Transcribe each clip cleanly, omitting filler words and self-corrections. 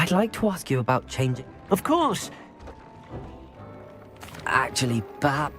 I'd like to ask you about changing... Of course. Actually, perhaps...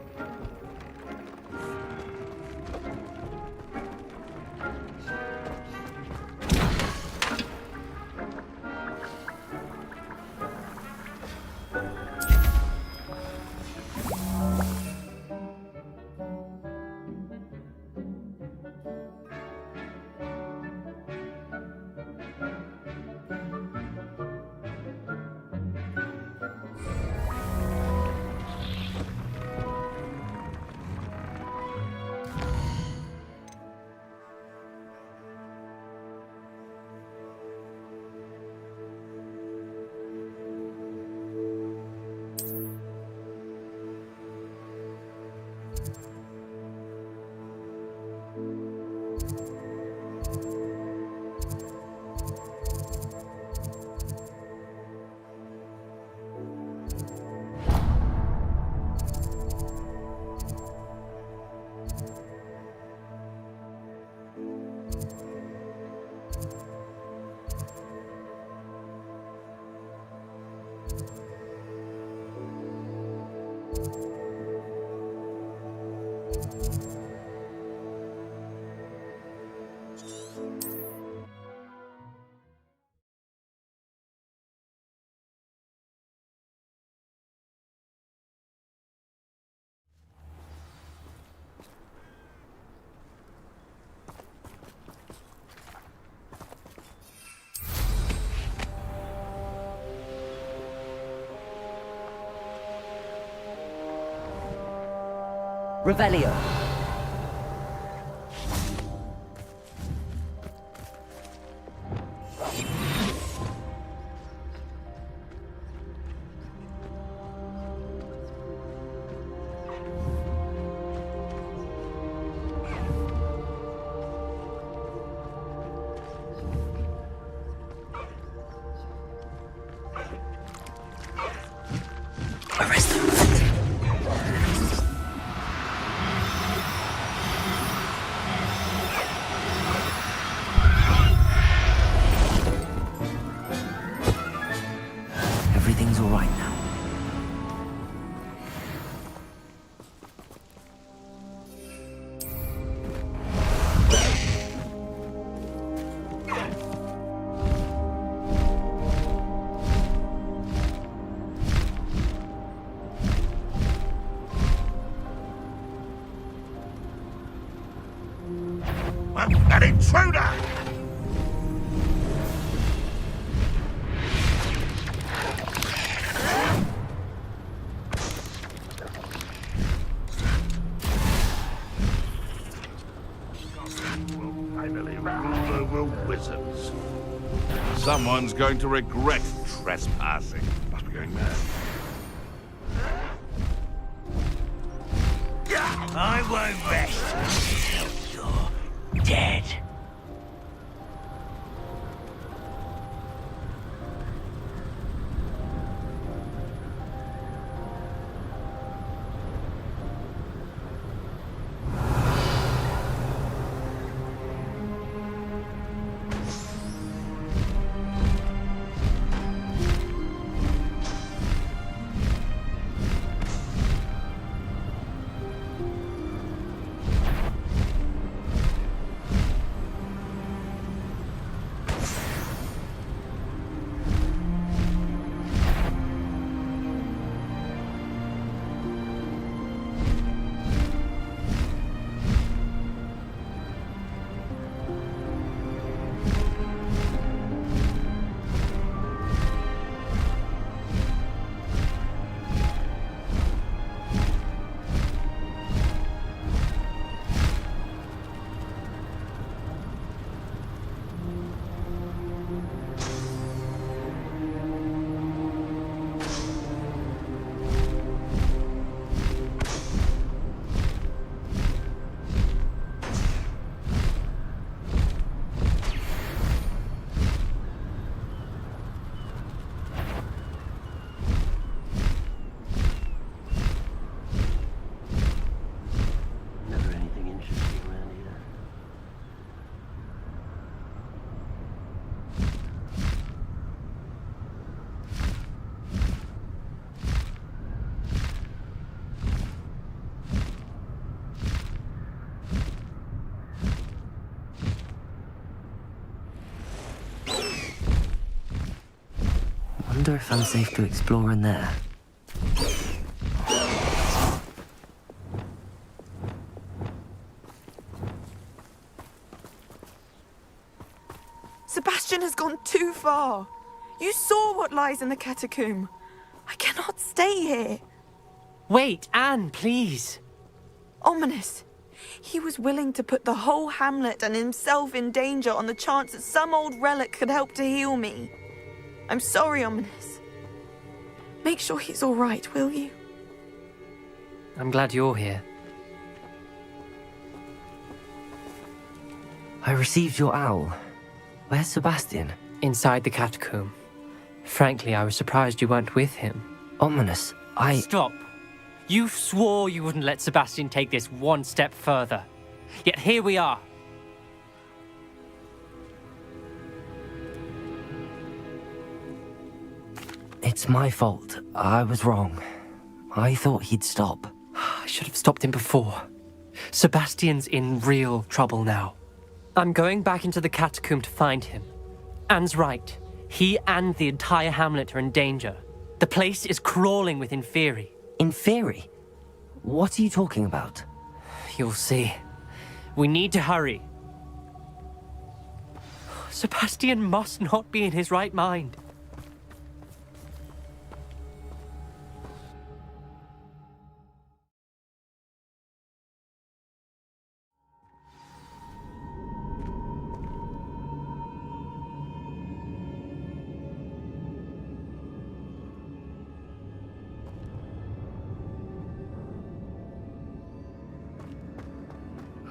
Revelio. Arrest them. Everything's all right now. An intruder! Finally rule over wizards. Someone's going to regret trespassing. Must be going mad. I won't rest till you're dead. wonder if I'm safe to explore in there. Sebastian has gone too far. You saw what lies in the catacomb. I cannot stay here. Wait, Anne, please. Ominous. He was willing to put the whole hamlet and himself in danger on the chance that some old relic could help to heal me. I'm sorry, Ominous. Make sure he's all right, will you? I'm glad you're here. I received your owl. Where's Sebastian? Inside the catacomb. Frankly, I was surprised you weren't with him. Ominous, Stop. You swore you wouldn't let Sebastian take this one step further. Yet here we are. It's my fault. I was wrong. I thought he'd stop. I should have stopped him before. Sebastian's in real trouble now. I'm going back into the catacomb to find him. Anne's right. He and the entire hamlet are in danger. The place is crawling with Inferi. Inferi? What are you talking about? You'll see. We need to hurry. Sebastian must not be in his right mind.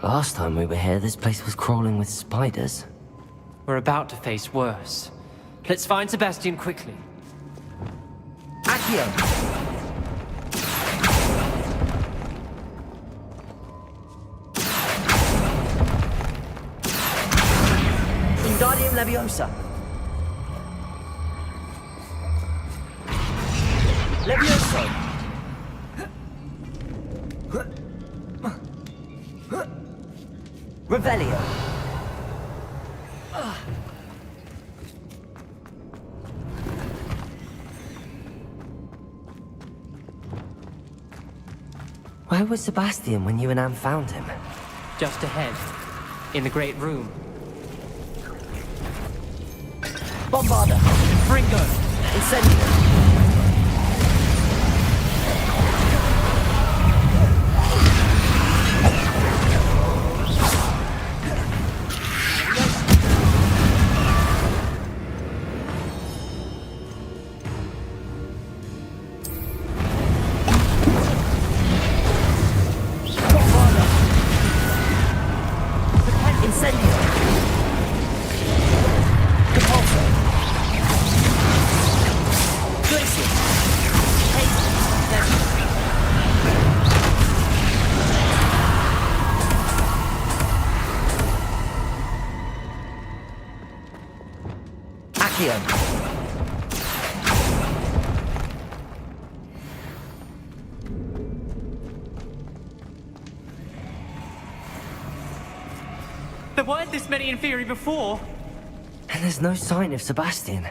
Last time we were here, this place was crawling with spiders. We're about to face worse. Let's find Sebastian quickly. Accio! Wingardium Leviosa! Levioso! Revelio! Where was Sebastian when you and Anne found him? Just ahead. In the Great Room. Bombarda! Fringo! Incendio! There weren't this many Inferi before. And there's no sign of Sebastian.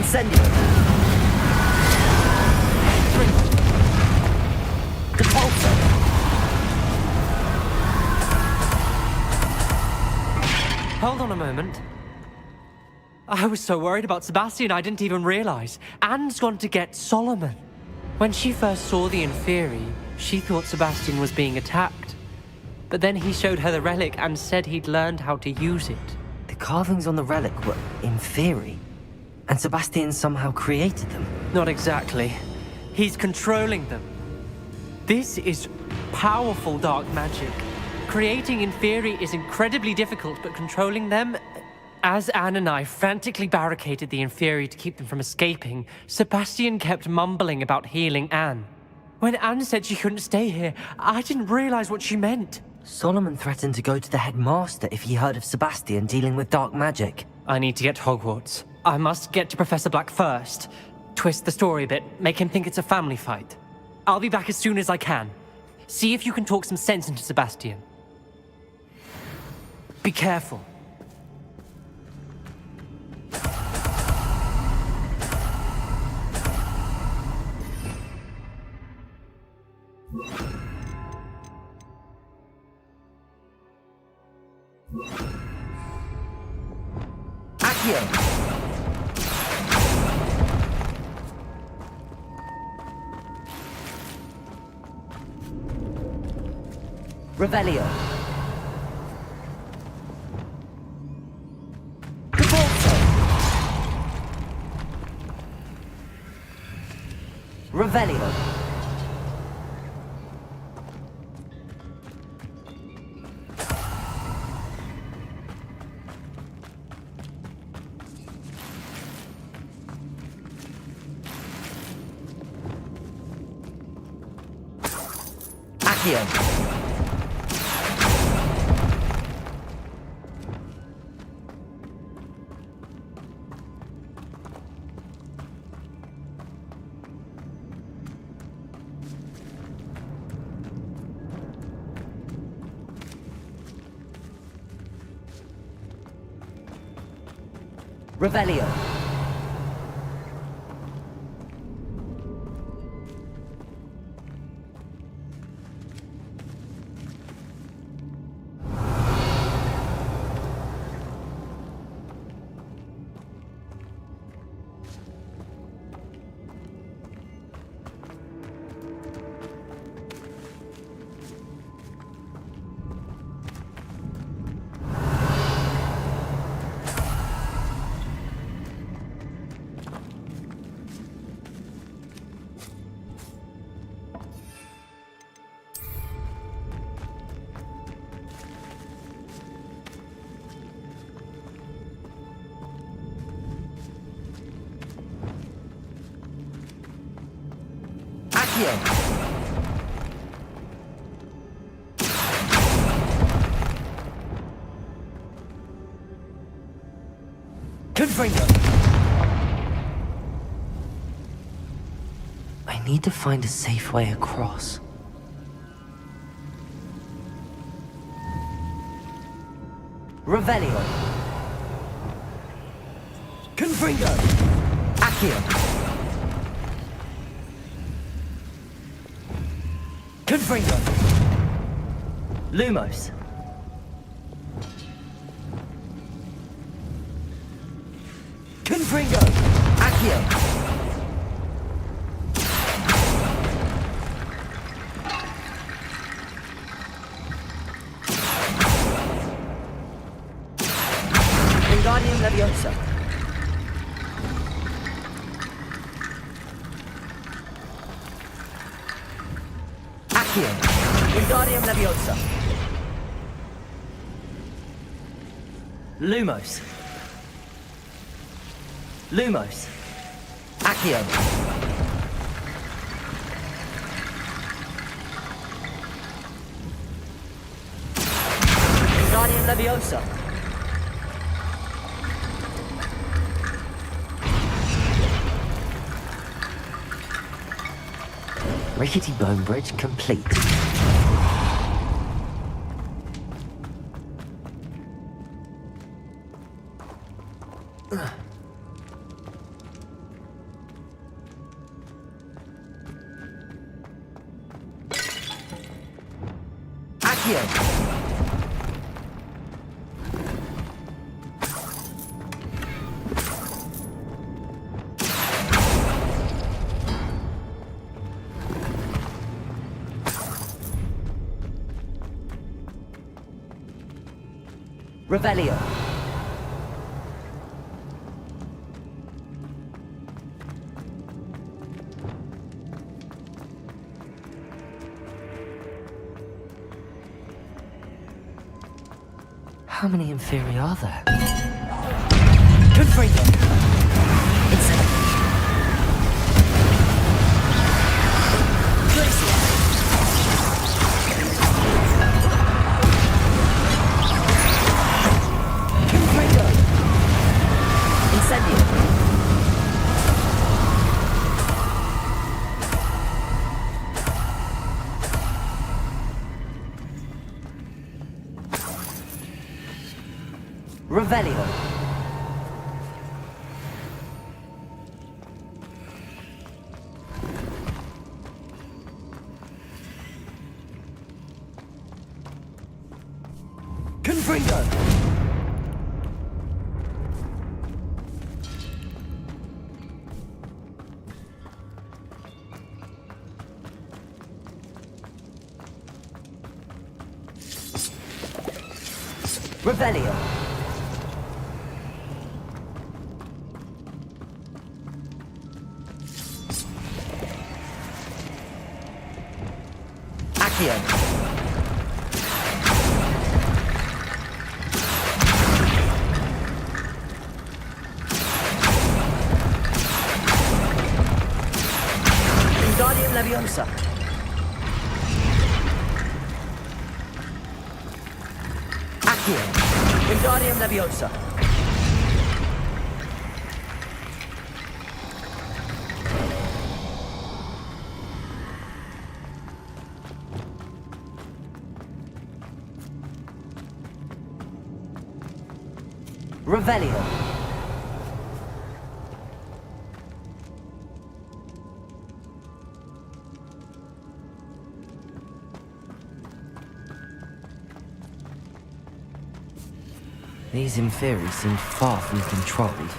Incendio! Depulso! Hold on a moment. I was so worried about Sebastian I didn't even realize. Anne's gone to get Solomon. When she first saw the Inferi, she thought Sebastian was being attacked. But then he showed her the relic and said he'd learned how to use it. The carvings on the relic were Inferi, and Sebastian somehow created them. Not exactly. He's controlling them. This is powerful dark magic. Creating Inferi is incredibly difficult, but controlling them... As Anne and I frantically barricaded the Inferi to keep them from escaping, Sebastian kept mumbling about healing Anne. When Anne said she couldn't stay here, I didn't realize what she meant. Solomon threatened to go to the headmaster if he heard of Sebastian dealing with dark magic. I need to get to Hogwarts. I must get to Professor Black first. Twist the story a bit, make him think it's a family fight. I'll be back as soon as I can. See if you can talk some sense into Sebastian. Be careful. Accio! Revelio! Depulso! Revelio! Accio! Revelio. Accio! Confringo! I need to find a safe way across. Revelio! Confringo! Accio! Confringo! Lumos! Confringo! Accio! Wingardium Leviosa! Accio! Wingardium Leviosa! Lumos! Lumos! Accio! Wingardium Leviosa! Rickety bone bridge complete. Accio! Revelio. How many Inferi are there? Confringo! Incendio! Glacier! Confringo! Incendio! Revelio. Confringo. Revelio. Accio. Wingardium Leviosa. Accio. Wingardium Leviosa. Revelio. These Inferi seem far from controlled.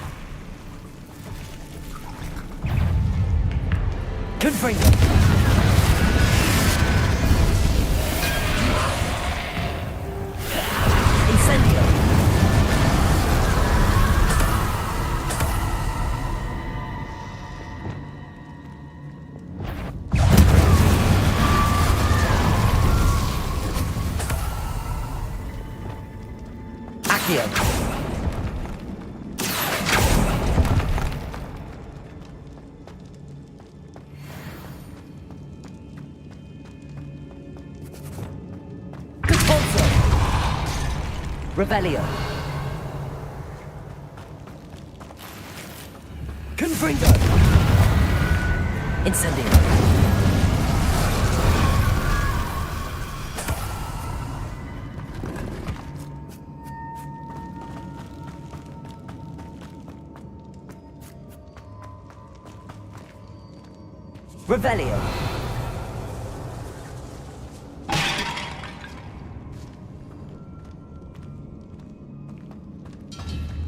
Confringo! Incendio! Accio! Conforzo! Revelio! Confringo! Incendio! Revelio.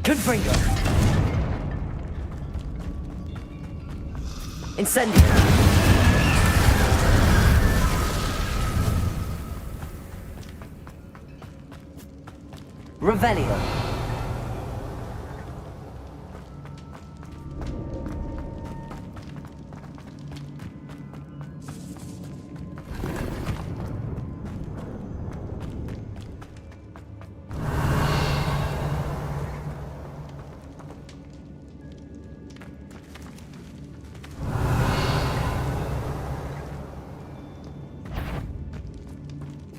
Confringo. Incendio. Revelio.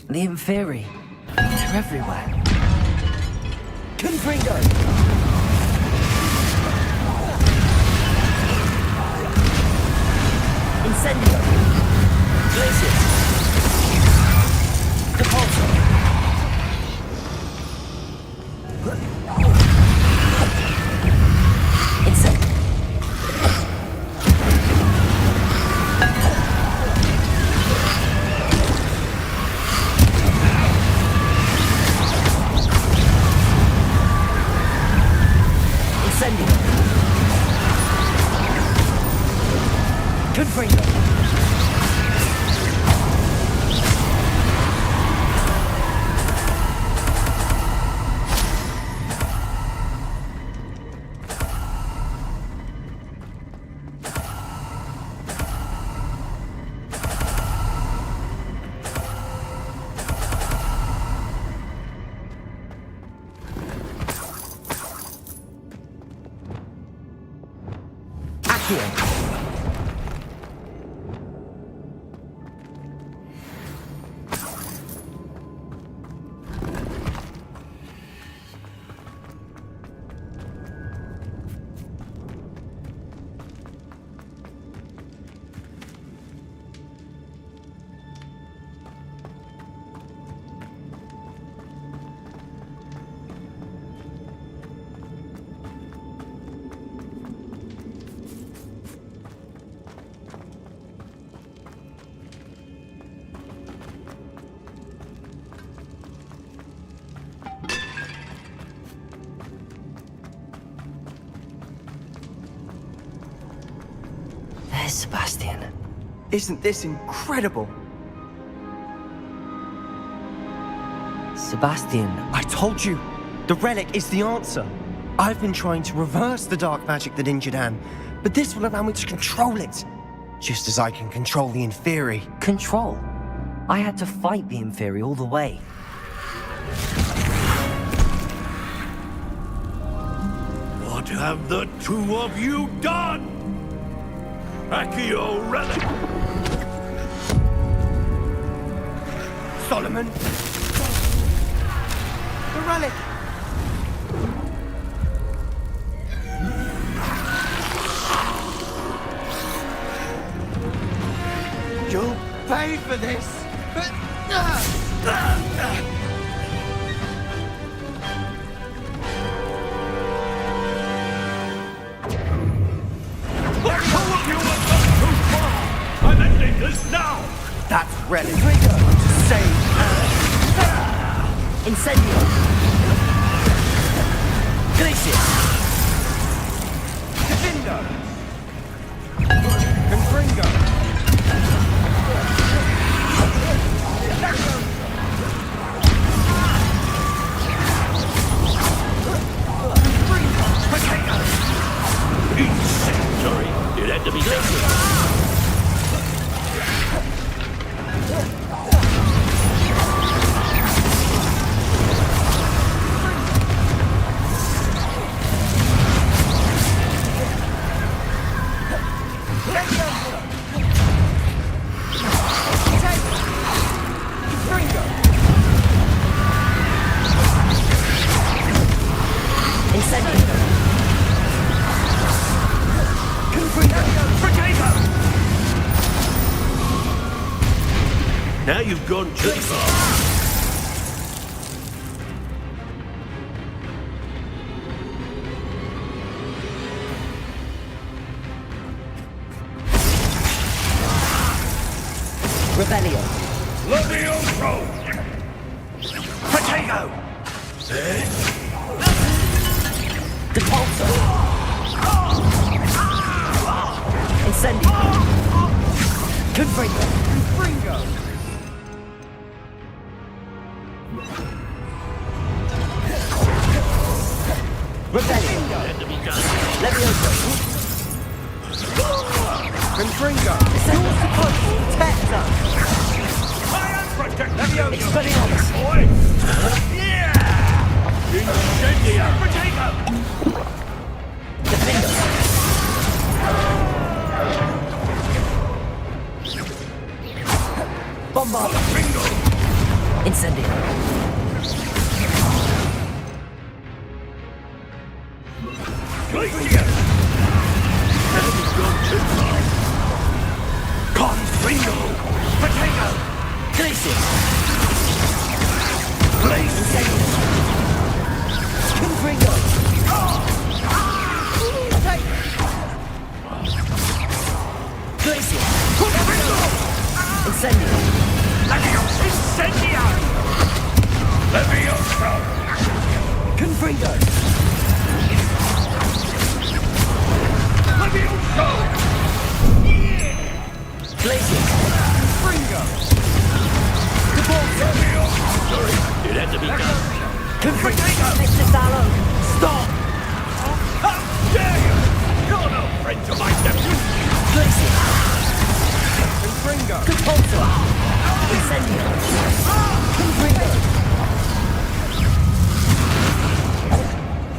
The Inferi. They're everywhere. Confringo! Incendio! Glacier! Depulso! Incendio! Sebastian. Isn't this incredible? Sebastian, I told you, the relic is the answer. I've been trying to reverse the dark magic that injured Anne, but this will allow me to control it. Just as I can control the Inferi. control. I had to fight the Inferi all the way. What have the two of you done? Accio relic! Solomon! The relic! You'll pay for this! The two of you have gone too far! I'm ending this now! That's relic to save Anne! Incendio! Glacius! Defendo! Confringo! Sorry, it had to be done. Now you've gone too far. Rebellion! Levioso! Potato! Depulso! Incendio! Confringo! Confringo! Rebellion! Had to be done. Levioso! Confringo! You're supposed to protect us! I am protecting Expelliarmus! boy! Yeah! Incendio! Potato! Defendo! Bombarda! Bingo! Incendio! Glacier! Now you've gone too far. Confringo! Potato! Glacius! Blaze! Incendio! Confringo! Glacius! Incendio! Incendio! Levioso! Confringo! Levioso! Glacius! Confringo! Depulso! Sorry, it had to be done. Confringo! Mr. Sallow! Stop! How dare you! You're no friend to my nephew! Glacius! Confringo! Depulso! Incendio! Confringo!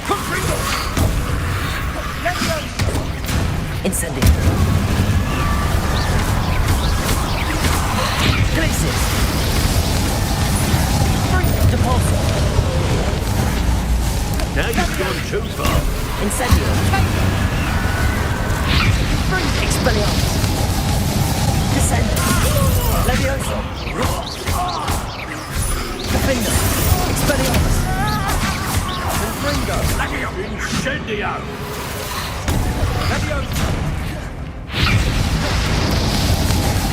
Confringo! Incendio! Glacius! Depulso! Now you've gone too far. Incendio! Expelliarmus! Descendo! Levioso! Defendo! Expelliarmus! Confringo! Incendio! Levioso!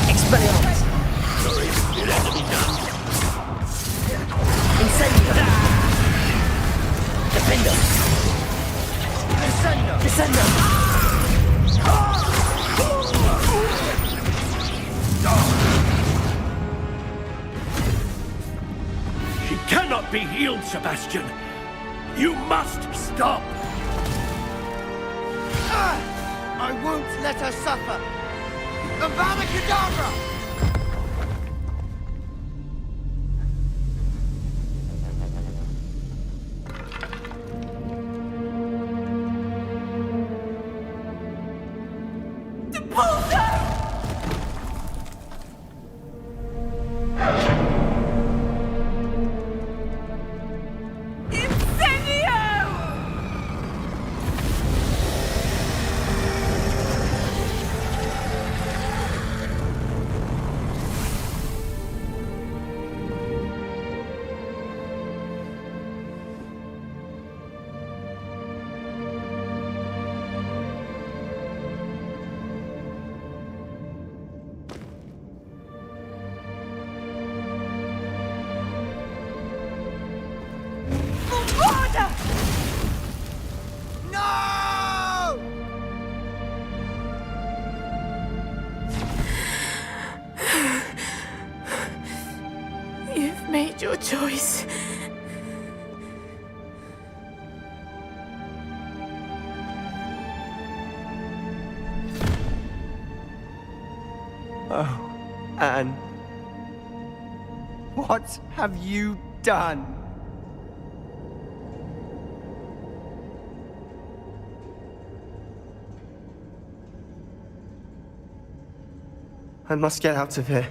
Expelliarmus! Sorry, it had to be done. Incendio! Defendo! Descendo! Descendo! be healed, Sebastian. You must stop. I won't let her suffer. Avada Kedavra! You've made your choice. Oh, Anne. What have you done? I must get out of here.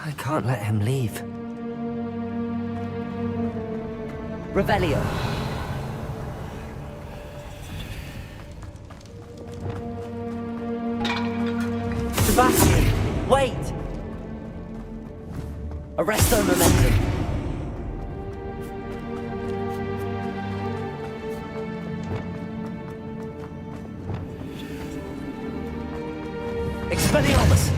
I can't let him leave. Revelio. Sebastian, wait! Arresto momentum. Expelliarmus!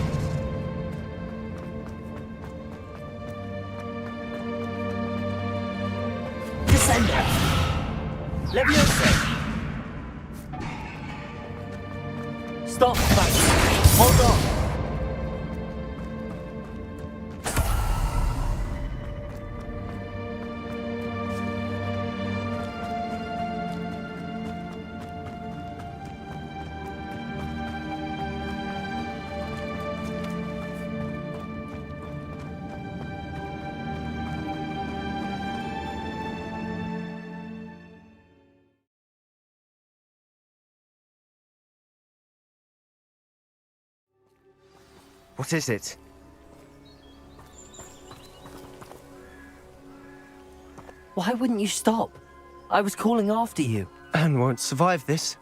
Descender! Leviosa! Stop, Sebastian! Hold on! What is it? Why wouldn't you stop? I was calling after you. Anne won't survive this.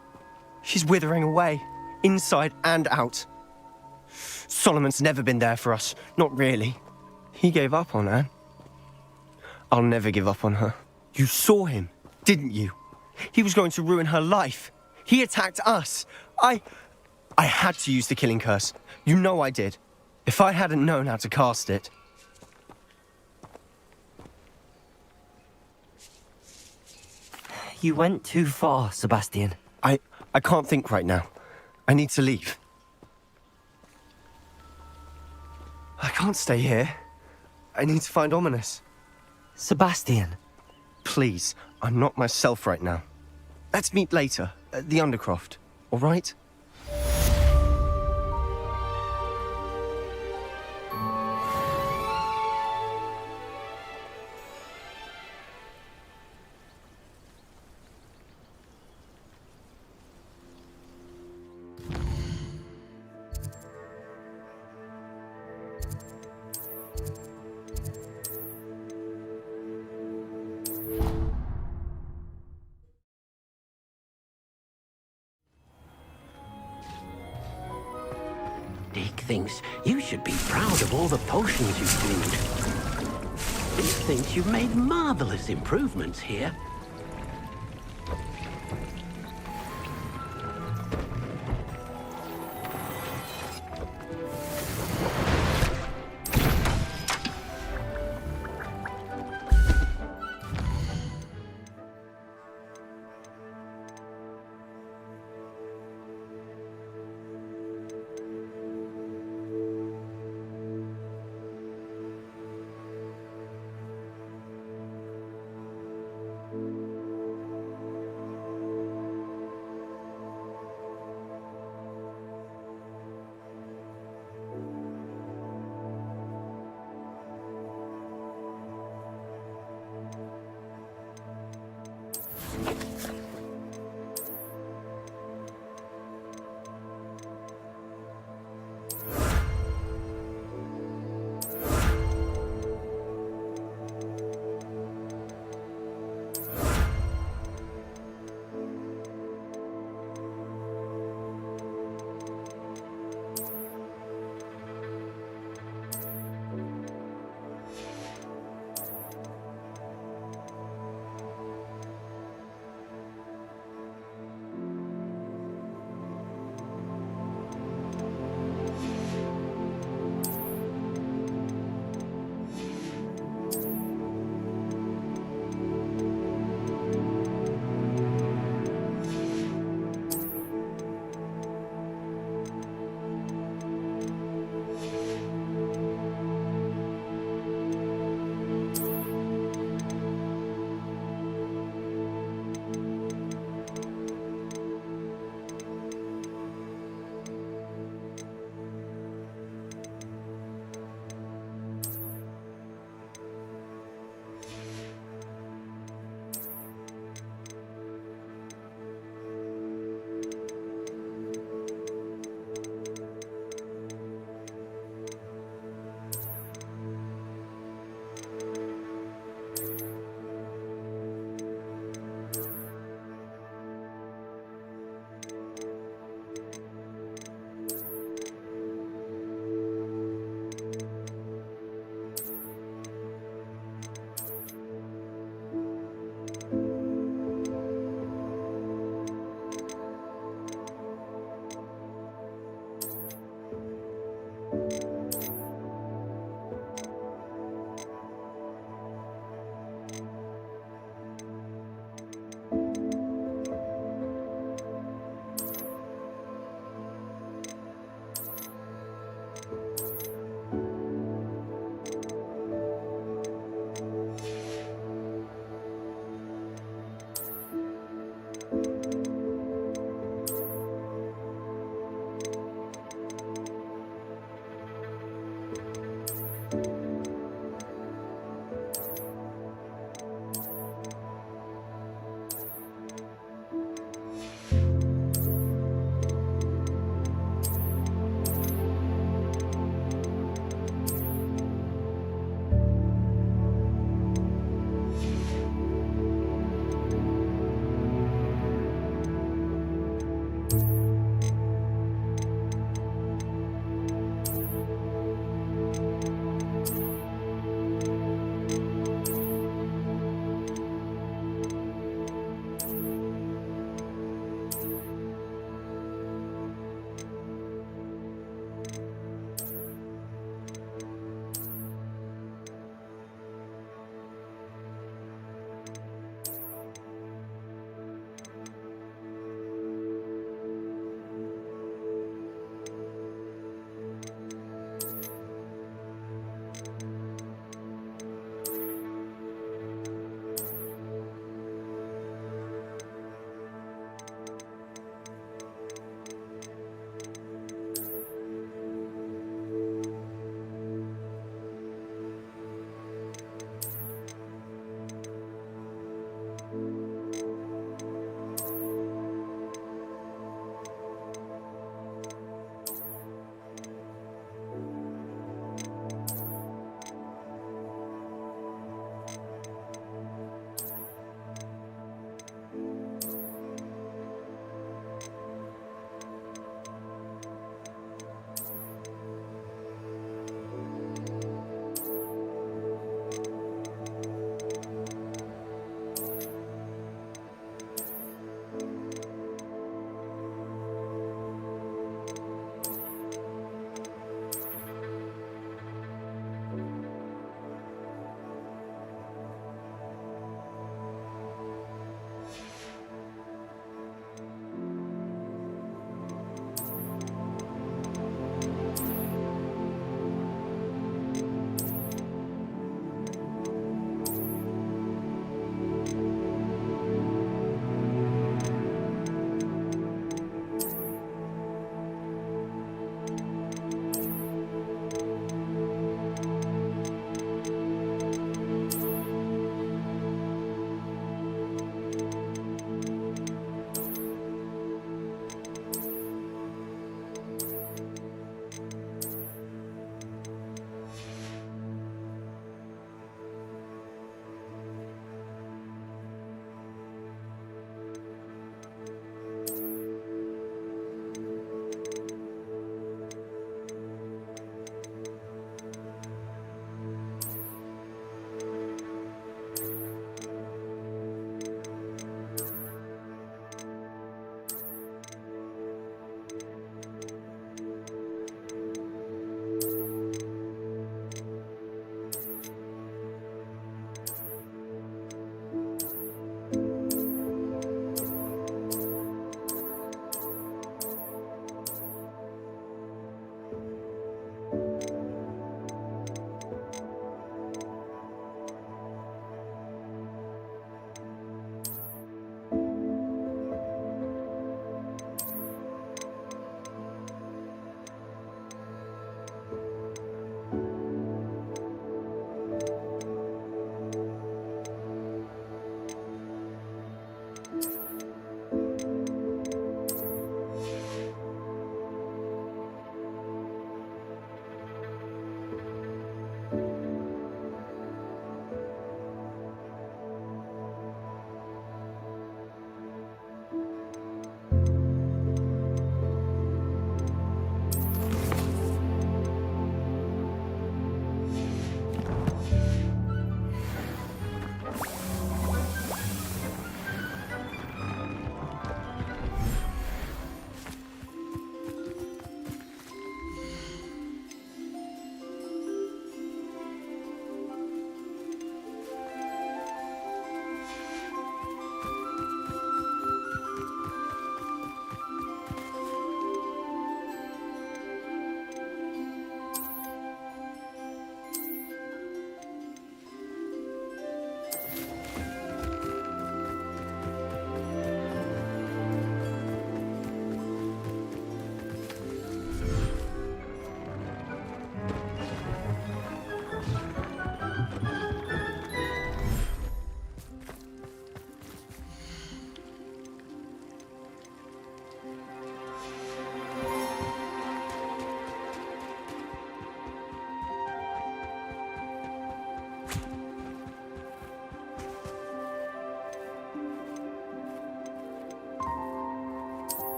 She's withering away, inside and out. Solomon's never been there for us, not really. He gave up on Anne. I'll never give up on her. You saw him, didn't you? He was going to ruin her life. He attacked us. I had to use the killing curse. You know I did. If I hadn't known how to cast it... You went too far, Sebastian. I can't think right now. I need to leave. I can't stay here. I need to find Ominous. Sebastian. Please, I'm not myself right now. Let's meet later, at the Undercroft, all right? Dick thinks you should be proud of all the potions you've brewed. He thinks you've made marvelous improvements here.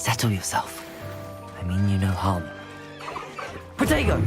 Settle yourself. I mean you no harm. Protego!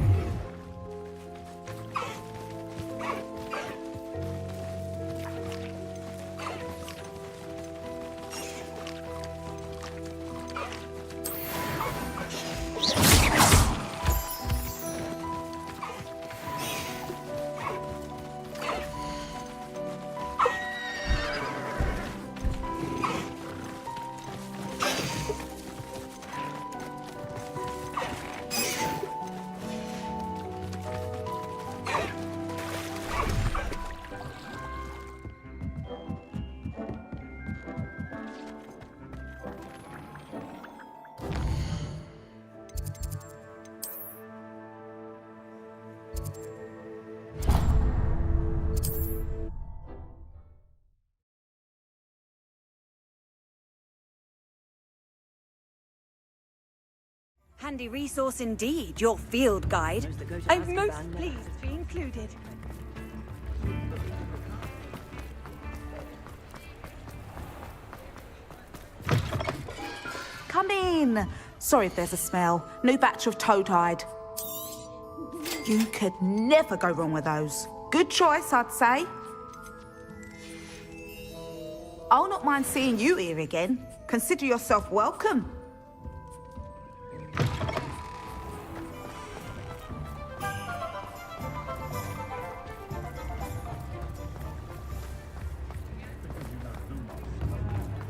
Handy resource indeed, your field guide. I'm most pleased to be included. Come in. Sorry if there's a smell. New batch of toad-hide. You could never go wrong with those. Good choice, I'd say. I'll not mind seeing you here again. Consider yourself welcome.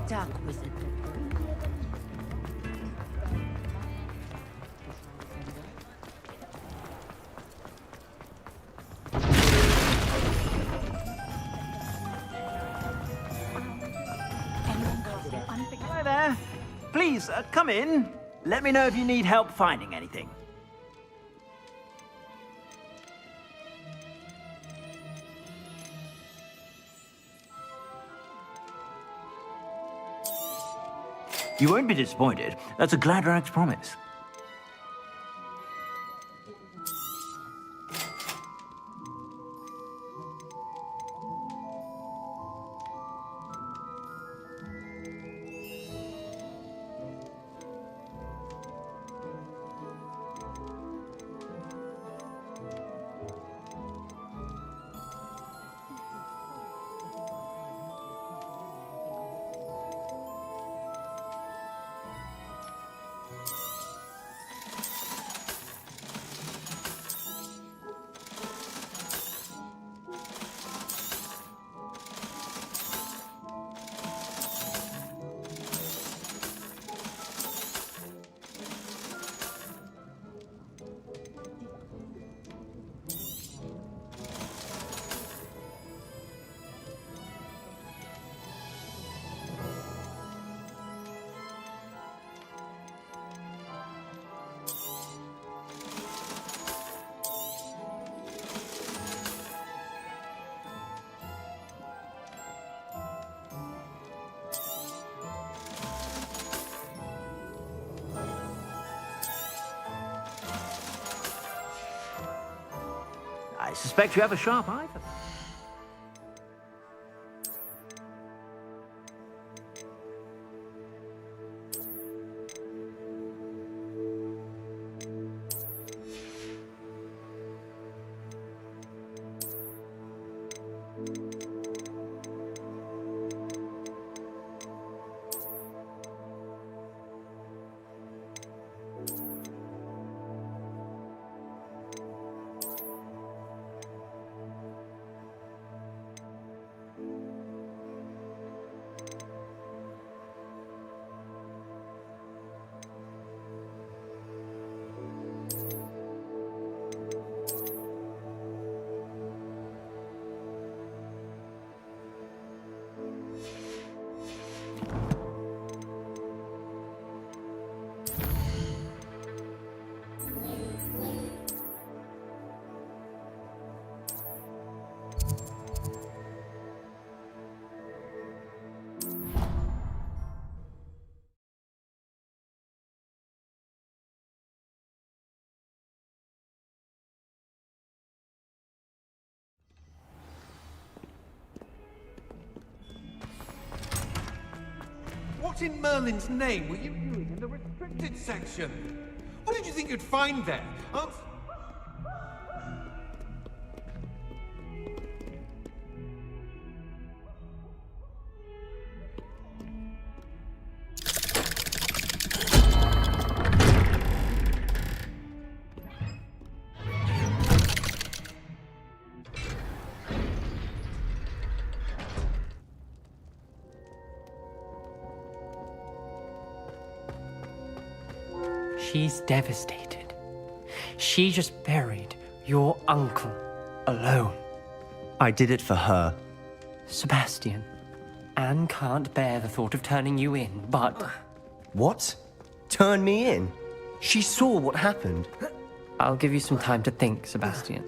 Dark wizard. Hi there. Please, come in. Let me know if you need help finding anything. You won't be disappointed. That's a Gladrag's promise. I suspect you have a sharp eye for that. What in Merlin's name were you doing in the restricted section? What did you think you'd find there? She's devastated. She just buried your uncle alone. I did it for her. Sebastian, Anne can't bear the thought of turning you in, but... What? Turn me in? She saw what happened. I'll give you some time to think, Sebastian.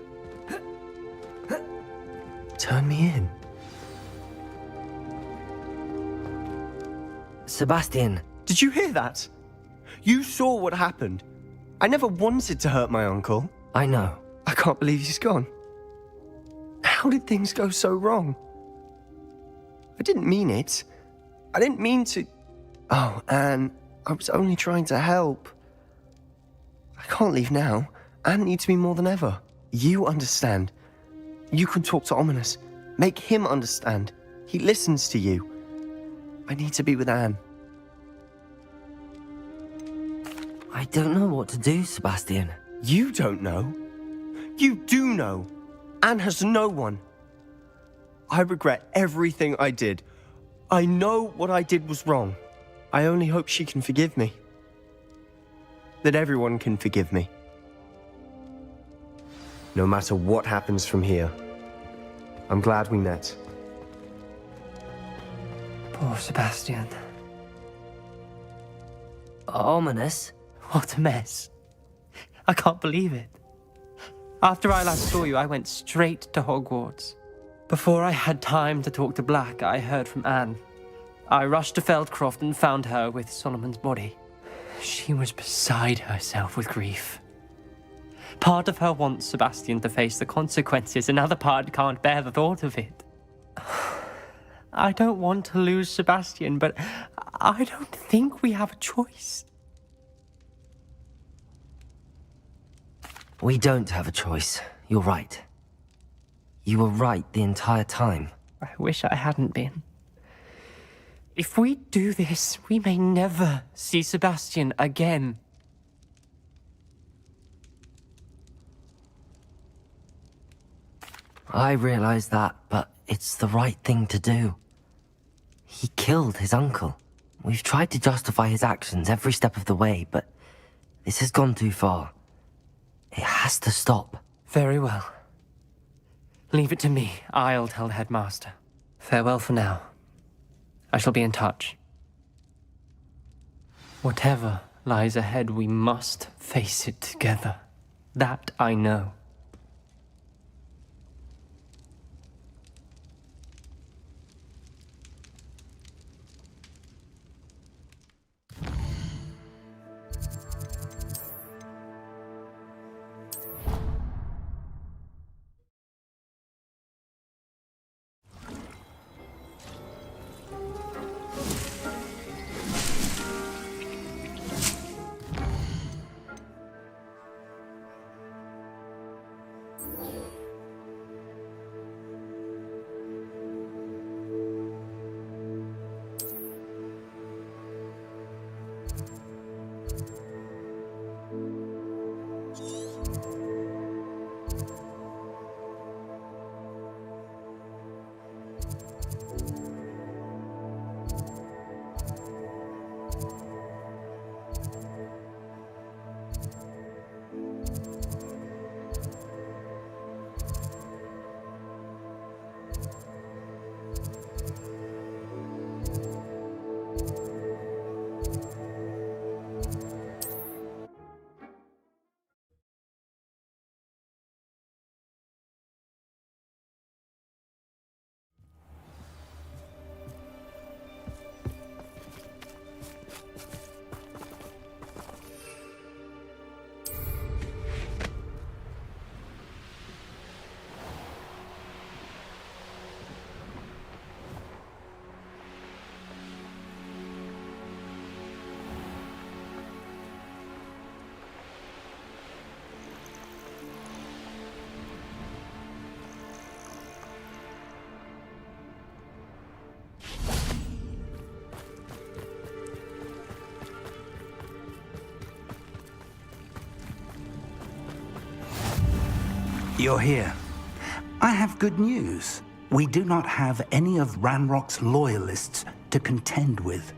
Turn me in? Sebastian. Did you hear that? You saw what happened. I never wanted to hurt my uncle. I know. I can't believe he's gone. How did things go so wrong? I didn't mean it. I didn't mean to... Oh, Anne, I was only trying to help. I can't leave now. Anne needs me more than ever. You understand. You can talk to Ominous. Make him understand. He listens to you. I need to be with Anne. I don't know what to do, Sebastian. You don't know. You do know. Anne has no one. I regret everything I did. I know what I did was wrong. I only hope she can forgive me. That everyone can forgive me. No matter what happens from here, I'm glad we met. Poor Sebastian. Ominous? What a mess. I can't believe it. After I last saw you, I went straight to Hogwarts. Before I had time to talk to Black, I heard from Anne. I rushed to Feldcroft and found her with Solomon's body. She was beside herself with grief. Part of her wants Sebastian to face the consequences, another part can't bear the thought of it. I don't want to lose Sebastian, but I don't think we have a choice. We don't have a choice. You're right. You were right the entire time. I wish I hadn't been. If we do this, we may never see Sebastian again. I realize that, but it's the right thing to do. He killed his uncle. We've tried to justify his actions every step of the way, but this has gone too far. It has to stop. Very well. Leave it to me. I'll tell the headmaster. Farewell for now. I shall be in touch. Whatever lies ahead, we must face it together. That I know. You're here. I have good news. We do not have any of Ranrock's loyalists to contend with.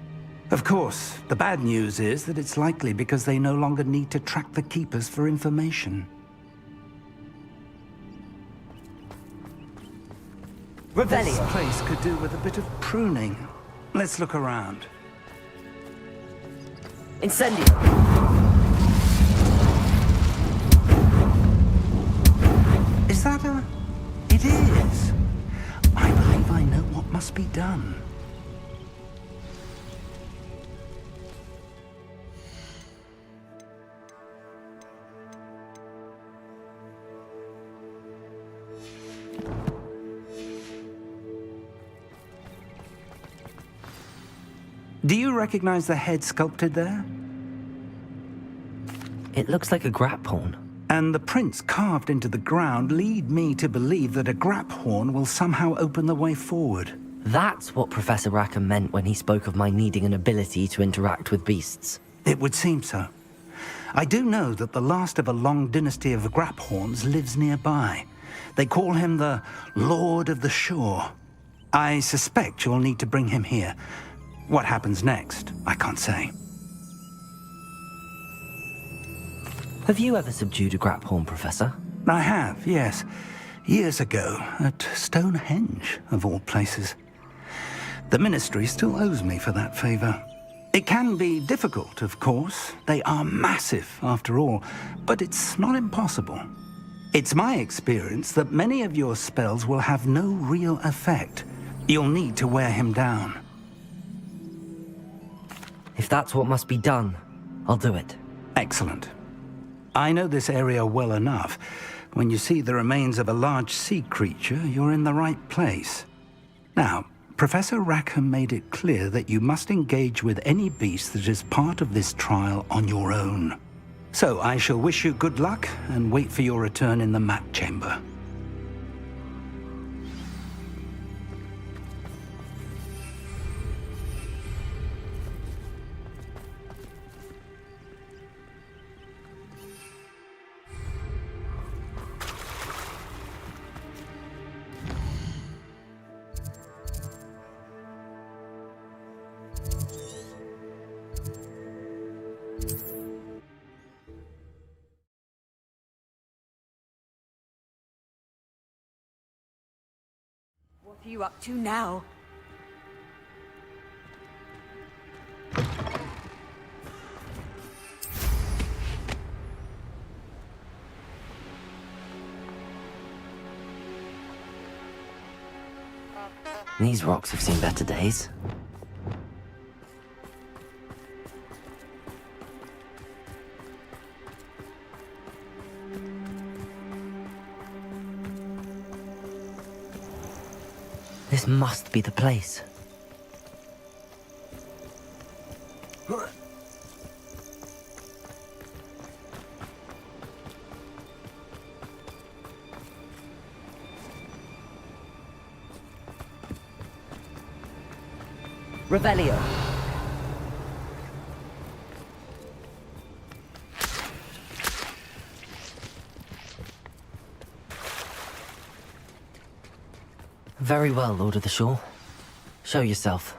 Of course, the bad news is that it's likely because they no longer need to track the Keepers for information. This place could do with a bit of pruning. Let's look around. Incendio! Is that a... It is. I believe I know what must be done. Do you recognize the head sculpted there? It looks like a grap horn. And the prints carved into the ground lead me to believe that a grap horn will somehow open the way forward. That's what Professor Rackham meant when he spoke of my needing an ability to interact with beasts. It would seem so. I do know that the last of a long dynasty of grap horns lives nearby. They call him the Lord of the Shore. I suspect you'll need to bring him here. What happens next, I can't say. Have you ever subdued a grap horn, Professor? I have, yes. Years ago, at Stonehenge, of all places. The Ministry still owes me for that favor. It can be difficult, of course. They are massive, after all, but it's not impossible. It's my experience that many of your spells will have no real effect. You'll need to wear him down. If that's what must be done, I'll do it. Excellent. I know this area well enough. When you see the remains of a large sea creature, you're in the right place. Now, Professor Rackham made it clear that you must engage with any beast that is part of this trial on your own. So I shall wish you good luck and wait for your return in the map chamber. What are you up to now? These rocks have seen better days. This must be the place. Revelio. Very well, Lord of the Shore. Show yourself.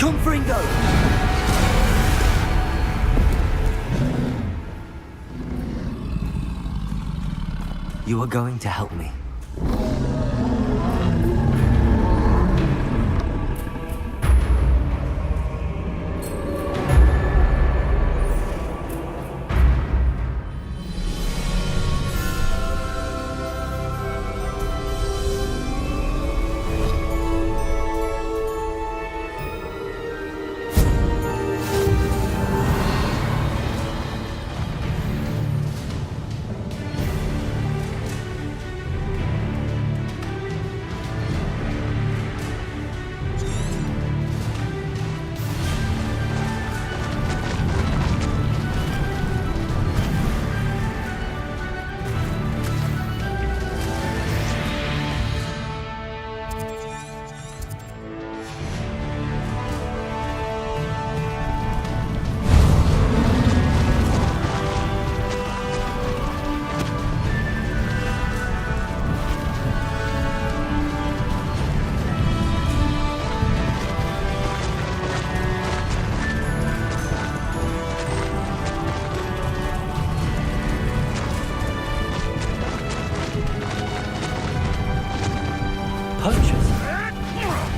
Confringo! You are going to help me.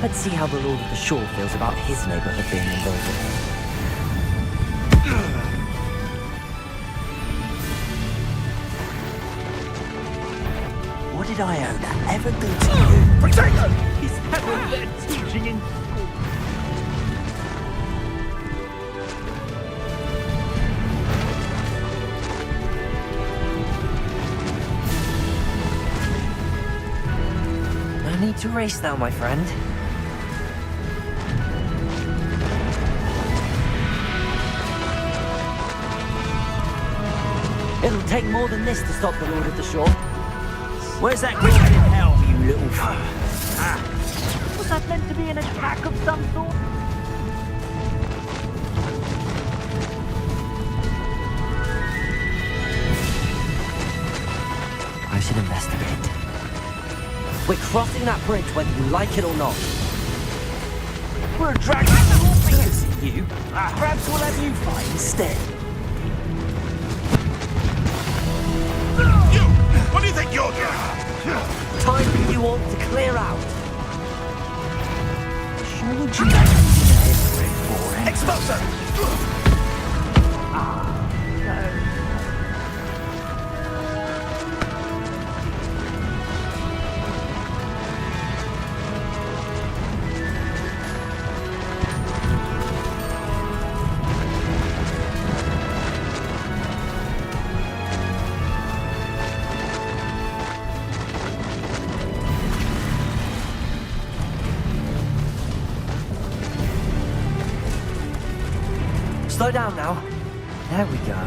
Let's see how the Lord of the Shore feels about his neighborhood being invaded. What did Iona ever do to you? Potato! Is that what they're teaching in school? No need to race now, my friend. It'll take more than this to stop the Lord of the Shore. Where's that going in hell, you little f... Was that meant to be an attack of some sort? I should investigate. We're crossing that bridge whether you like it or not. We're a dragon that will visit you. Perhaps we'll have you fight instead. You! What do you think you're doing? Time for you all to clear out. Sure would you like to for it? Expulso! Slow down now. There we go.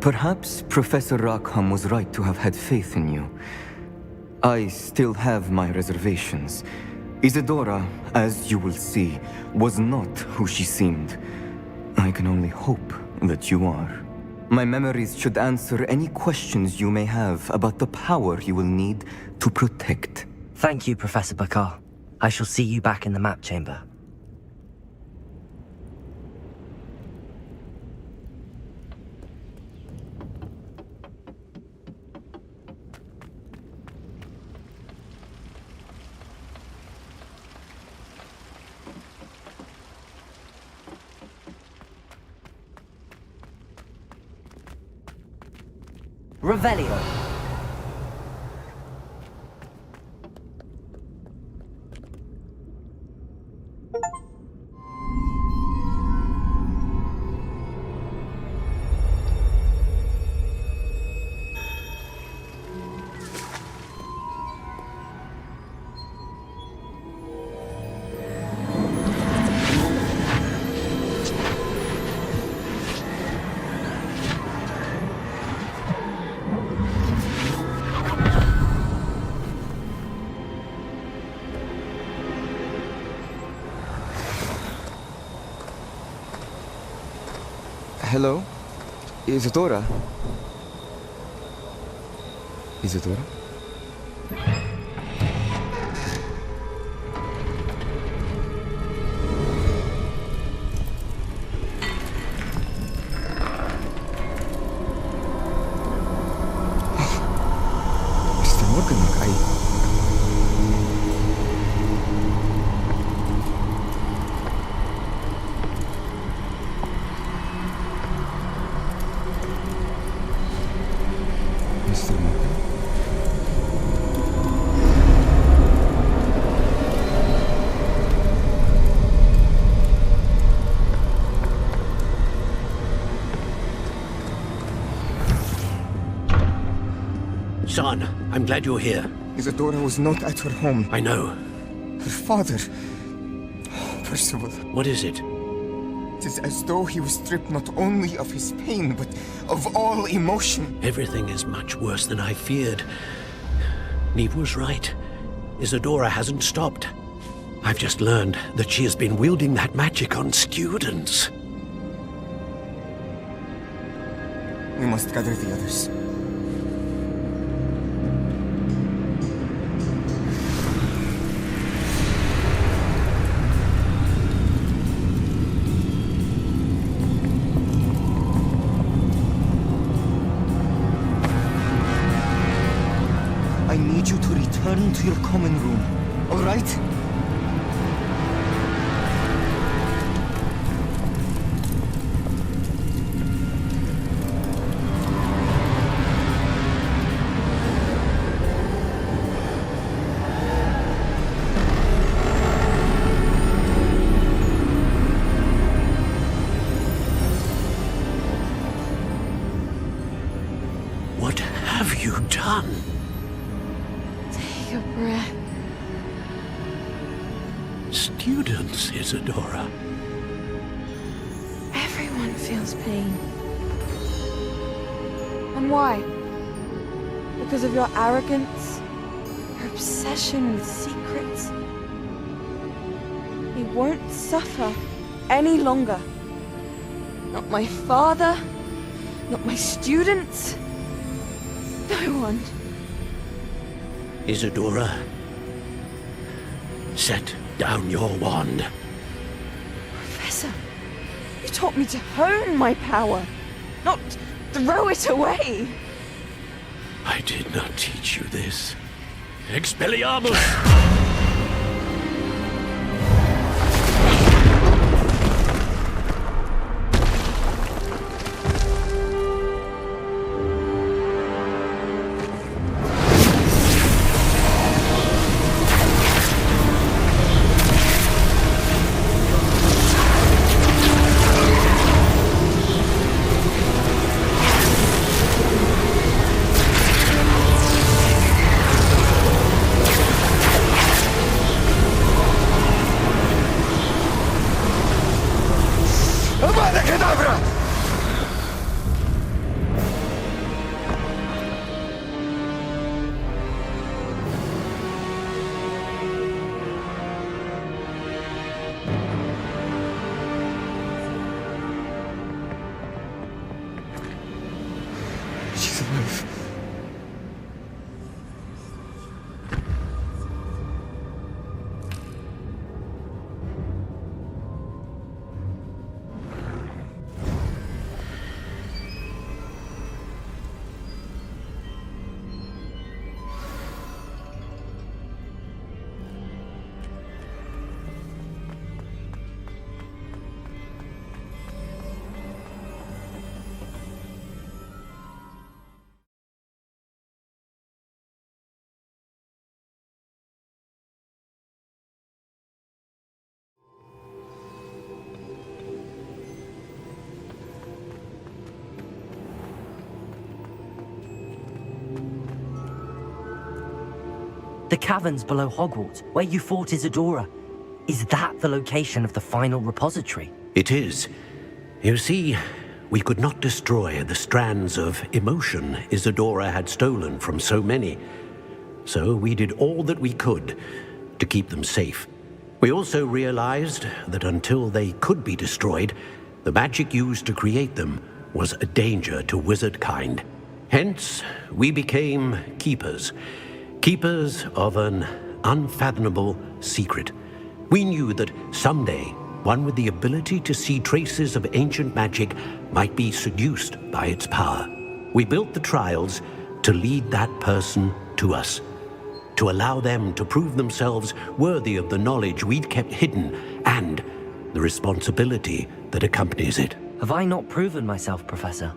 Perhaps Professor Rackham was right to have had faith in you. I still have my reservations. Isadora, as you will see, was not who she seemed. I can only hope that you are. My memories should answer any questions you may have about the power you will need to protect. Thank you, Professor Bakar. I shall see you back in the map chamber. Revelio. Hello? Isadora? Isadora? Mr. Morgan, Mr. Morgan? Son, I'm glad you're here. Isadora was not at her home. I know. Her father... Percival. What is it? It is as though he was stripped not only of his pain, but of all emotion. Everything is much worse than I feared. Neve was right. Isadora hasn't stopped. I've just learned that she has been wielding that magic on students. We must gather the others. I need you to return to your common room, all right? What have you done? Take a breath. Students, Isadora. Everyone feels pain. And why? Because of your arrogance? Your obsession with secrets? We won't suffer any longer. Not my father, not my students, no one. Isadora, set down your wand. Professor, you taught me to hone my power, not throw it away. I did not teach you this. Expelliarmus! The caverns below Hogwarts, where you fought Isadora. Is that the location of the final repository? It is. You see, we could not destroy the strands of emotion Isadora had stolen from so many. So we did all that we could to keep them safe. We also realized that until they could be destroyed, the magic used to create them was a danger to wizard kind. Hence, we became keepers. Keepers of an unfathomable secret. We knew that someday, one with the ability to see traces of ancient magic might be seduced by its power. We built the trials to lead that person to us, to allow them to prove themselves worthy of the knowledge we'd kept hidden and the responsibility that accompanies it. Have I not proven myself, Professor?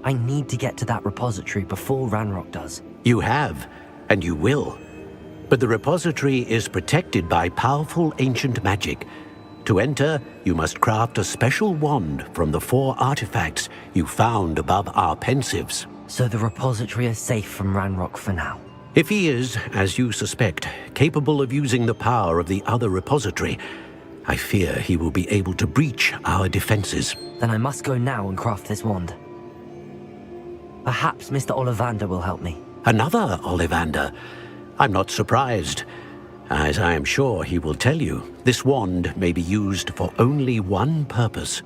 I need to get to that repository before Ranrock does. You have, and you will. But the repository is protected by powerful ancient magic. To enter, you must craft a special wand from the 4 artifacts you found above our pensives. So the repository is safe from Ranrock for now. If he is, as you suspect, capable of using the power of the other repository, I fear he will be able to breach our defenses. Then I must go now and craft this wand. Perhaps Mr. Ollivander will help me. Another Ollivander? I'm not surprised. As I am sure he will tell you, this wand may be used for only one purpose.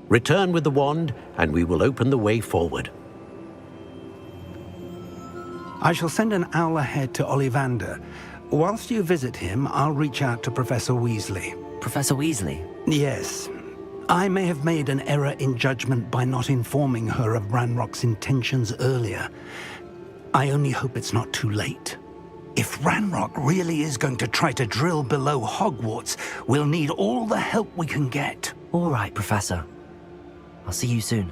Return with the wand, and we will open the way forward. I shall send an owl ahead to Ollivander. Whilst you visit him, I'll reach out to Professor Weasley. Professor Weasley? Yes. I may have made an error in judgment by not informing her of Ranrock's intentions earlier. I only hope it's not too late. If Ranrock really is going to try to drill below Hogwarts, we'll need all the help we can get. All right, Professor. I'll see you soon.